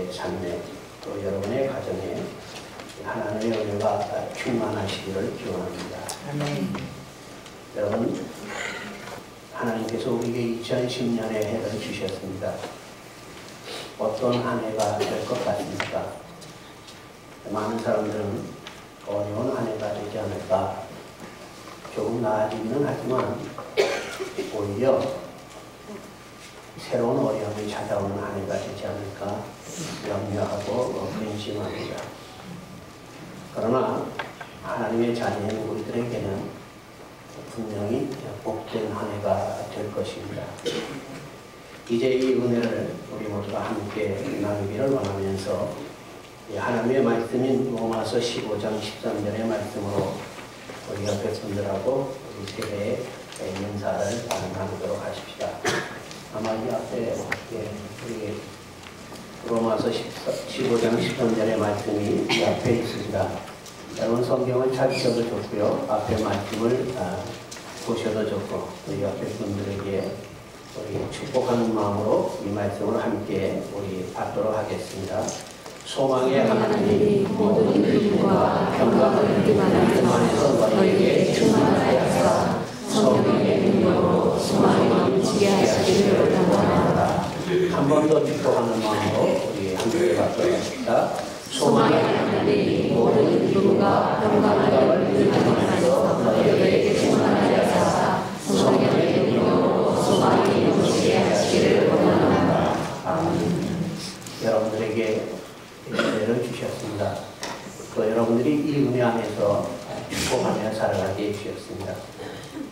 삶에 또 여러분의 가정에 하나님의 은혜가 충만하시기를 기원합니다. 아멘. 여러분, 하나님께서 우리에게 2010년의 해를 주셨습니다. 어떤 한 해가 될 것 같습니까? 많은 사람들은 어려운 한 해가 되지 않을까, 조금 나아지기는 하지만 오히려 새로운 어려움이 찾아오는 한 해가 되지 않을까 염려하고 근심합니다. 그러나 하나님의 자녀인 우리들에게는 분명히 복된 한 해가 될 것입니다. 이제 이 은혜를 우리 모두가 함께 나누기를 원하면서 하나님의 말씀인 로마서 15장 13절의 말씀으로 우리 옆에 분들하고 우리 세대의 인사를 나누도록 하십시다. 아마 이 앞에 우리 로마서 15장 13절의 말씀이 이 앞에 있습니다. 여러분 성경을 찾으셔도 좋고요. 앞에 말씀을 보셔도 좋고 우리 옆에 분들에게 우리 축복하는 마음으로 이 말씀을 함께 우리 받도록 하겠습니다. 소망의 하나님이 모든 기쁨과 평강을 기만해서 너희에게 충만하여서 성령의 능력으로 소망이 넘치게 하시기를 원하노라. 한 번 더 축복하는 마음으로 우리 함께 받도록 하겠습니다. 소망의 하나님이 모든 기쁨과 평강을 기만해서 너희에게 충만하여서 성령의 능력으로 소망이 넘치게 하시기를 원하노라. 아멘. 여러분들에게 은혜를 주셨습니다. 또 여러분들이 이 은혜 안에서 축복하며 살아가게 해주셨습니다.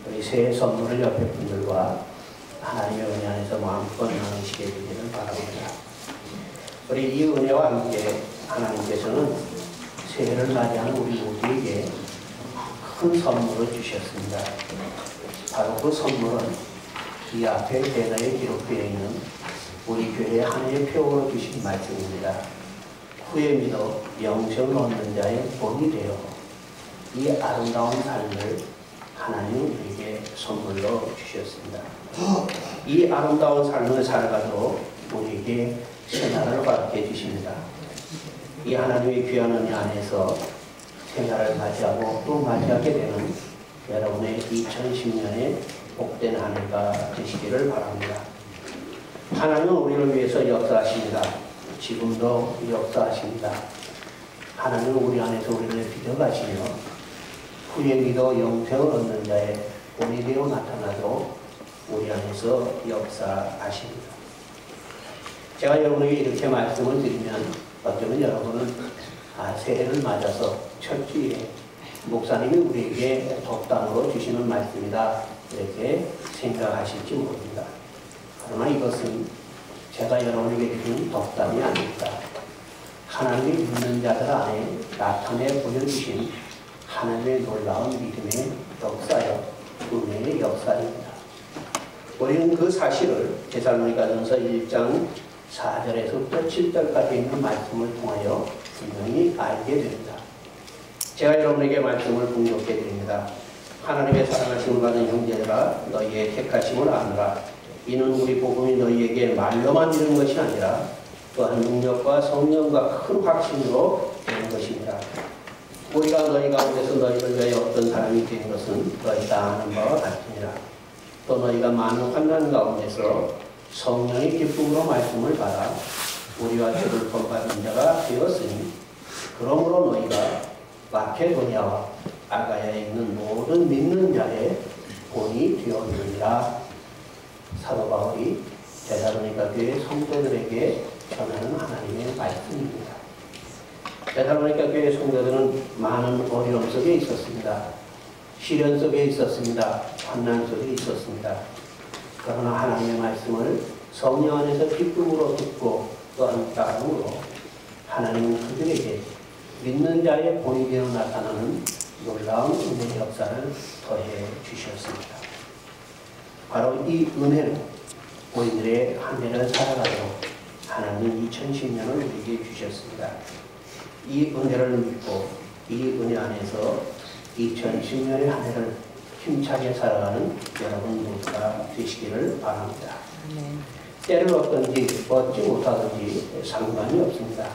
우리 새해 선물을 옆에 분들과 하나님의 은혜 안에서 마음껏 나누시게 되기를 바랍니다. 우리 이 은혜와 함께 하나님께서는 새해를 맞이하는 우리 모두에게 큰 선물을 주셨습니다. 바로 그 선물은 이 앞에 배너에 기록되어 있는 우리 교회의 한 해의 표어로 주신 말씀입니다. 후에 믿어 영생을 얻는 자의 복이 되어 이 아름다운 삶을 하나님 우리에게 선물로 주셨습니다. 이 아름다운 삶을 살아가도록 우리에게 생활을 허락해 주십니다. 이 하나님의 귀한 은혜 안에서 생활을 맞이하고 또 맞이하게 되는 여러분의 2010년의 복된 한 해가 되시기를 바랍니다. 하나님은 우리를 위해서 역사하십니다. 지금도 역사하십니다. 하나님은 우리 안에서 우리를 빚어가시며 후에 믿어 영생을 얻는 자의 본이 되어 나타나도록 우리 안에서 역사하십니다. 제가 여러분에게 이렇게 말씀을 드리면 어쩌면 여러분은 새해를 맞아서 첫 주에 목사님이 우리에게 덕담으로 주시는 말씀이다 이렇게 생각하실지 모릅니다. 그러나 이것은 제가 여러분에게 드리는 덕담이 아닙니다. 하나님이 믿는 자들 안에 나타내 보여주신 하나님의 놀라운 믿음의 역사요, 은혜의 역사입니다. 우리는 그 사실을 데살로니가전서 1장 4절에서부터 7절까지 있는 말씀을 통하여 분명히 알게 됩니다. 제가 여러분에게 말씀을 공독해 드립니다. 하나님의 사랑하심을 받은 형제들아 너희의 택하심을 아노라. 이는 우리 복음이 너희에게 말로만 이른 것이 아니라 또한 능력과 성령과 큰 확신으로 되는 것입니다. 우리가 너희 가운데서 너희를 위하여 어떤 사람이 된 것은 너희 다 아는 바와 같으니라. 또 너희가 많은 환난 가운데서 성령의 기쁨으로 말씀을 받아 우리와 주를 본받은 자가 되었으니 그러므로 너희가 마케도냐와 아가야에 있는 모든 믿는 자의 본이 되었느니라. 사도 바울이 데살로니가 교회 성도들에게 전하는 하나님의 말씀입니다. 데살로니가 교회 성도들은 많은 어려움 속에 있었습니다. 시련 속에 있었습니다. 환난 속에 있었습니다. 그러나 하나님의 말씀을 성령 안에서 기쁨으로 듣고 또한 따름으로 하나님은 그들에게 믿는 자의 본이 되어 나타나는 놀라운 은혜의 역사를 더해 주셨습니다. 바로 이 은혜는 우리들의 한 해를 살아가도록 하나님 2010년을 우리에게 주셨습니다. 이 은혜를 믿고 이 은혜 안에서 2010년의 한 해를 힘차게 살아가는 여러분 모두가 되시기를 바랍니다. 때를 얻든지 얻지 못하든지 상관이 없습니다.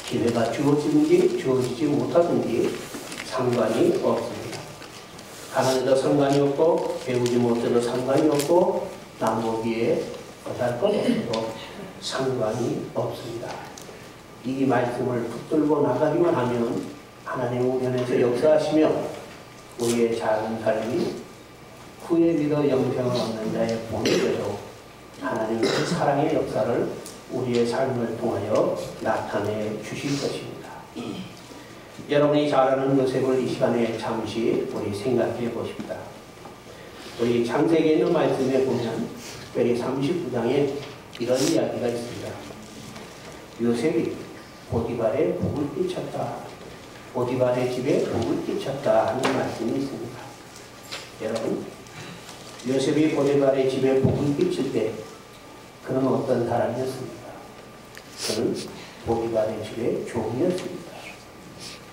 기회가 주어지든지 주어지지 못하든지 상관이 없습니다. 가난해도 상관이 없고 배우지 못해도 상관이 없고 나무기에 거달 것 없어도 상관이 없습니다. 이 말씀을 붙들고 나가기만 하면 하나님 우편에서 역사하시며 우리의 작은 삶이 후에 믿어 영생을 얻는 자의 본이 되도록 하나님의 사랑의 역사를 우리의 삶을 통하여 나타내 주실 것입니다. 여러분이 잘 아는 요셉을 이 시간에 잠시 우리 생각해 보십니다. 우리 창세기에 있는 말씀에 보면 특별히 39장에 이런 이야기가 있습니다. 요셉이 보디발에 복을 끼쳤다. 보디발의 집에 복을 끼쳤다 하는 말씀이 있습니다. 여러분, 요셉이 보디발의 집에 복을 끼칠 때 그는 어떤 사람이었습니까? 그는 보디발의 집에 종이었습니다.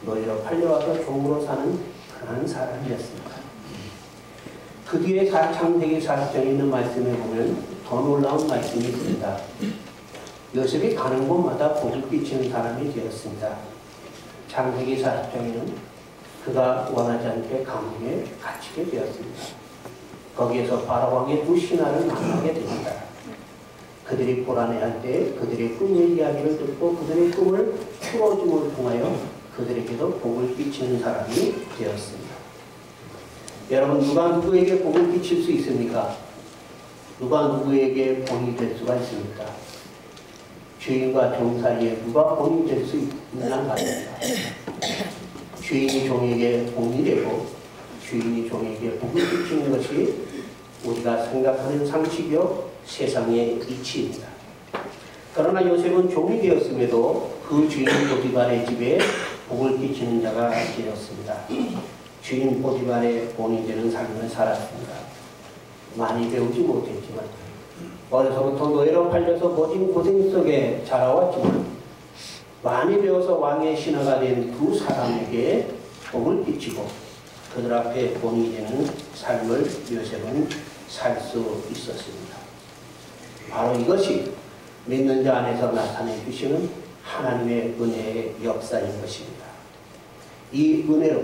노예로 팔려와서 종으로 사는 그런 사람이었습니다. 그 뒤에 창세기 40장에 있는 말씀에 보면 더 놀라운 말씀이 있습니다. 요셉이 가는 곳마다 복을 끼치는 사람이 되었습니다. 창세기 40장에는 그가 원하지 않게 감옥에 갇히게 되었습니다. 거기에서 바로왕의 두 신하를 만나게 됩니다. 그들이 불안해할 때 그들의 꿈의 이야기를 듣고 그들의 꿈을 풀어줌을 통하여 그들에게도 복을 끼치는 사람이 되었습니다. 여러분, 누가 누구에게 복을 끼칠 수 있습니까? 누가 누구에게 본이 될 수가 있습니까? 주인과 종 사이에 누가 본이 될 수 있느냐 말입니다. 주인이 종에게 본이 되고 주인이 종에게 복을 끼치는 것이 우리가 생각하는 상식이요 세상의 이치입니다. 그러나 요셉은 종이 되었음에도 그 주인 보디발의 집에 복을 끼치는 자가 되었습니다. 주인 보디발의 본이 되는 삶을 살았습니다. 많이 배우지 못했지만 어려서부터 노예로 팔려서 모진 고생 속에 자라왔지만 많이 배워서 왕의 신하가 된 두 사람에게 복을 끼치고 그들 앞에 본이 되는 삶을 요셉은 살 수 있었습니다. 바로 이것이 믿는 자 안에서 나타내 주시는 하나님의 은혜의 역사인 것입니다. 이 은혜로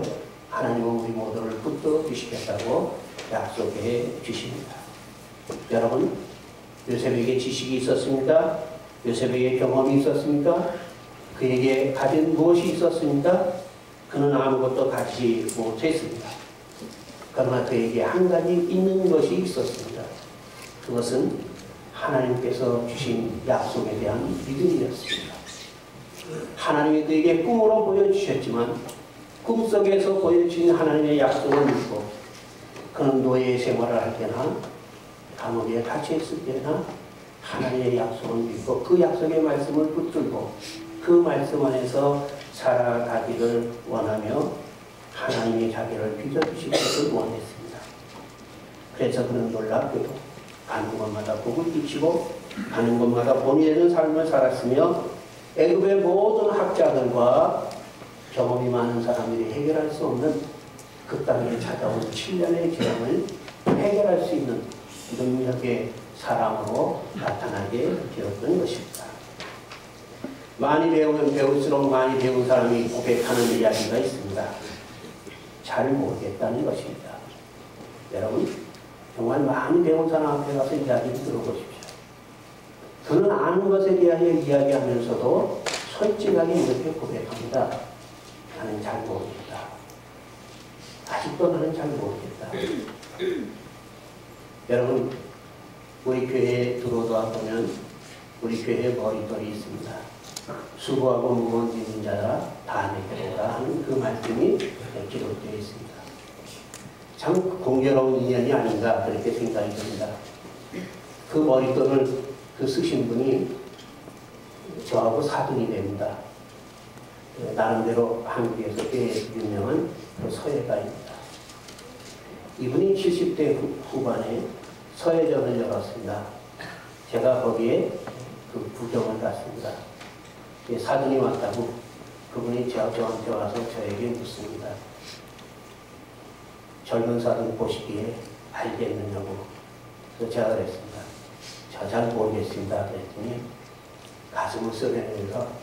하나님은 우리 모두를 붙들어 주시겠다고 약속해 주십니다. 여러분, 요셉에게 지식이 있었습니까? 요셉에게 경험이 있었습니까? 그에게 가진 무엇이 있었습니까? 그는 아무것도 갖지 못했습니다. 그러나 그에게 한 가지 있는 것이 있었습니다. 그것은 하나님께서 주신 약속에 대한 믿음이었습니다. 하나님이 그에게 꿈으로 보여주셨지만 꿈속에서 보여주신 하나님의 약속을 믿고 그는 노예 생활을 할 때나 감옥에 갇혀있을 때나 하나님의 약속을 믿고 그 약속의 말씀을 붙들고 그 말씀 안에서 살아가기를 원하며 하나님이 자기를 빚어주실 것을 원했습니다. 그래서 그는 놀랍게도 가는 곳마다 복을 끼치고 가는 곳마다 본이 되는 삶을 살았으며 애굽의 모든 학자들과 경험이 많은 사람들이 해결할 수 없는 그 땅에 찾아온 7년의 재앙을 해결할 수 있는 능력의 사람으로 나타나게 되었던 것입니다. 많이 배우면 배울수록 많이 배운 사람이 고백하는 이야기가 있습니다. 잘 모르겠다는 것입니다. 여러분, 정말 많이 배운 사람 앞에 가서 이야기를 들어보십시오. 그는 아는 것에 대하여 이야기하면서도 솔직하게 이렇게 고백합니다. 나는 잘 모르겠다. 아직도 나는 잘 모르겠다. 여러분, 우리 교회에 들어오다 보면 우리 교회에 머리털이 있습니다. 수고하고 무거운 짐진 자라 다 내게 오라 하는 그 말씀이 기록되어 있습니다. 참 공교로운 인연이 아닌가 그렇게 생각이 듭니다. 그 머리털을 그 쓰신 분이 저하고 사돈이 됩니다. 나름대로 한국에서 꽤 유명한 그 서예가입니다. 이분이 70대 후반에 서예전을 열었습니다. 제가 거기에 그 구경을 갔습니다. 사돈이 왔다고 그분이 저한테 와서 저에게 묻습니다. 젊은 사돈 보시기에 알겠느냐고. 그래서 제가 그랬습니다. 잘 모르겠습니다. 그랬더니 가슴을 쓰려면서